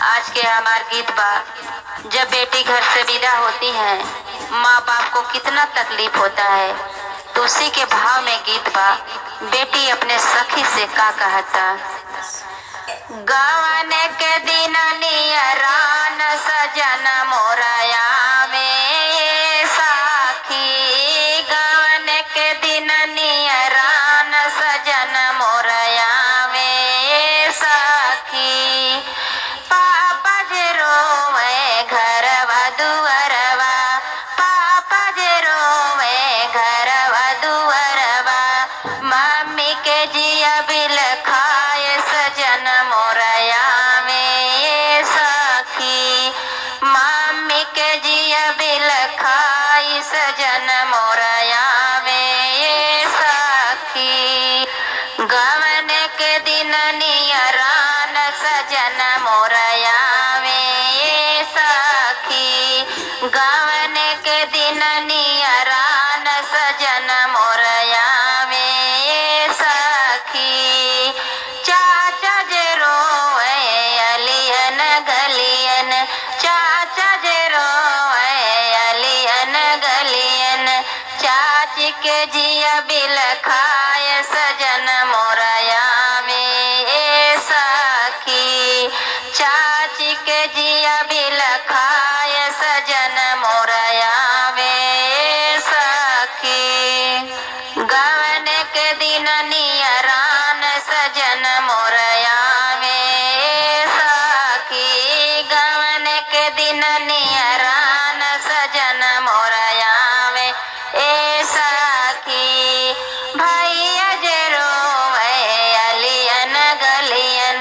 आज के हमार गीत बा। जब बेटी घर से विदा होती है, माँ बाप को कितना तकलीफ होता है, तो उसी के भाव में गीत बा। बेटी अपने सखी से का कहता। गवन के दिन नियरान सजन मोरया में साखी, गवन के दिन नियरान सजन मोरया में साखी। पापा जे रोवे घरवा दुअरवा, पापा जे रोवे घरवा दुअरवा, मम्मी के जिया बिल खाए सजन मोरया में सखी। मम्मी के जिया बिल खाई सजन मोरया में सखी। गवन के दिन नियरान सजन मोरया में सखी, गवन के दिन नियरान सजन मोरया में सखी। चाचा जे रोवे अलियन गलियन, चाचा जे रोवे अलियन गलियन, चाची के जिया बिल खाए सजन मोरया में सखी। चाची के जिया बिल खाए सजन मोरया में सखी। गवन के दिन नियरान सजन मोरया में सखी, गवन के दिन नियरान सजन मोरया में सखी। भैया जे रोवे अलियन गलियन,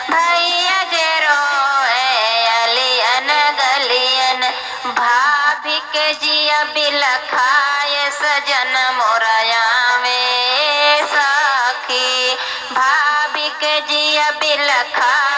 भैया जे रोवे अलियन गलियन, भाभी के जिया बिल खाए सजन मोरया में सखी। भाभी के जिया बिल खाए